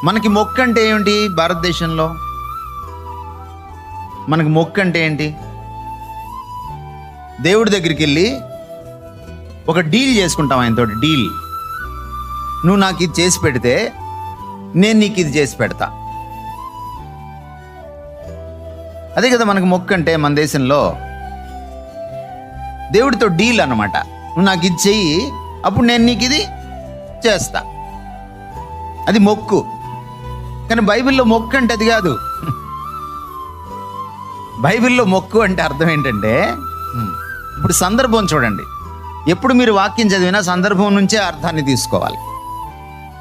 మనకి మొక్కు అంటే ఏమిటి? భారతదేశంలో మనకి మొక్కు అంటే ఏంటి? దేవుడి దగ్గరికి వెళ్ళి ఒక డీల్ చేసుకుంటాం ఆయనతోటి. డీల్, నువ్వు నాకు ఇది చేసి పెడితే నేను నీకు ఇది చేసి పెడతా. అదే కదా మనకు మొక్కు అంటే. మన దేశంలో దేవుడితో డీల్ అన్నమాట. నువ్వు నాకు ఇది చెయ్యి, అప్పుడు నేను నీకు ఇది చేస్తా. అది మొక్కు. కానీ బైబిల్లో మొక్కు అంటే అది కాదు. బైబిల్లో మొక్కు అంటే అర్థం ఏంటంటే, ఇప్పుడు సందర్భం చూడండి. ఎప్పుడు మీరు వాక్యం చదివినా సందర్భం నుంచే అర్థాన్ని తీసుకోవాలి.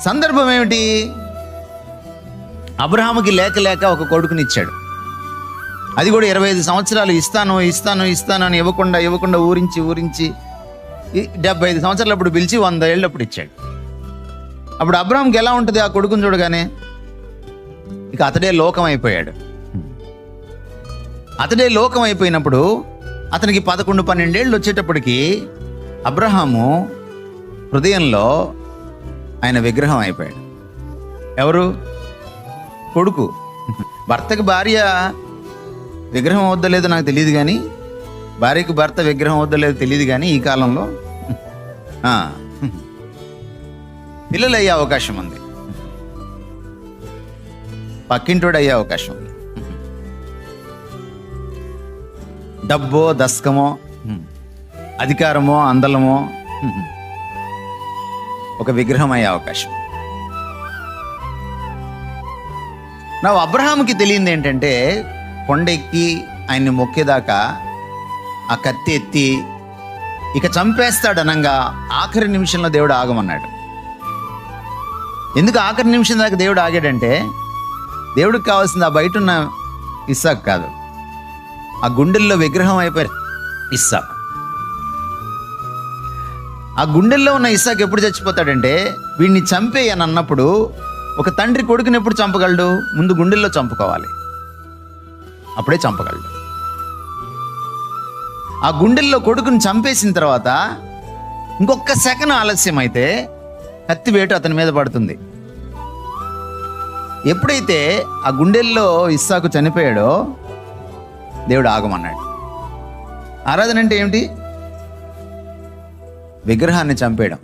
సందర్భం ఏమిటి? అబ్రహాముకి లేక లేక ఒక కొడుకునిచ్చాడు. అది కూడా 25 సంవత్సరాలు ఇస్తాను అని ఇవ్వకుండా ఊరించి 75 సంవత్సరాలు అప్పుడు పిలిచి 100 ఏళ్ళు అప్పుడు ఇచ్చాడు. అప్పుడు అబ్రహాంకి ఎలా ఉంటుంది ఆ కొడుకుని చూడగానే? ఇక అతడే లోకం అయిపోయాడు. అతడే లోకం అయిపోయినప్పుడు అతనికి 11-12 ఏళ్ళు వచ్చేటప్పటికి అబ్రహాము హృదయంలో ఆయన విగ్రహం అయిపోయాడు. ఎవరు? కొడుకు. భర్తకి భార్య విగ్రహం అవుద్దో లేదో నాకు తెలియదు, కానీ భార్యకు భర్త విగ్రహం అవుద్దో లేదో తెలియదు, కానీ ఈ కాలంలో పిల్లలు అయ్యే అవకాశం ఉంది, పక్కింటోడు అయ్యే అవకాశం ఉంది, డబ్బో దస్కమో అధికారమో అందలమో ఒక విగ్రహం అయ్యే అవకాశం. నా అబ్రహాముకి తెలియంది ఏంటంటే, కొండెక్కి ఆయన్ని మొక్కేదాకా ఆ కత్తి ఎత్తి ఇక చంపేస్తాడు అనంగా ఆఖరి నిమిషంలో దేవుడు ఆగమన్నాడు. ఎందుకు ఆఖరి నిమిషం దాకా దేవుడు ఆగాడంటే, దేవుడికి కావాల్సింది ఆ బయట ఉన్న ఇస్సాకు కాదు, ఆ గుండెల్లో విగ్రహం అయిపోయారు ఇస్సాకు. ఆ గుండెల్లో ఉన్న ఇస్సాకు ఎప్పుడు చచ్చిపోతాడంటే, వీడిని చంపేయని అన్నప్పుడు ఒక తండ్రి కొడుకుని ఎప్పుడు చంపగలడు? ముందు గుండెల్లో చంపుకోవాలి, అప్పుడే చంపగలడు. ఆ గుండెల్లో కొడుకుని చంపేసిన తర్వాత ఇంకొక సెకన్ ఆలస్యం అయితే కత్తి వేటు అతని మీద పడుతుంది. ఎప్పుడైతే ఆ గుండెల్లో ఇస్సాకు చనిపోయాడో దేవుడు ఆగమన్నాడు. ఆరాధన అంటే ఏమిటి? విగ్రహాన్ని చంపేయడం.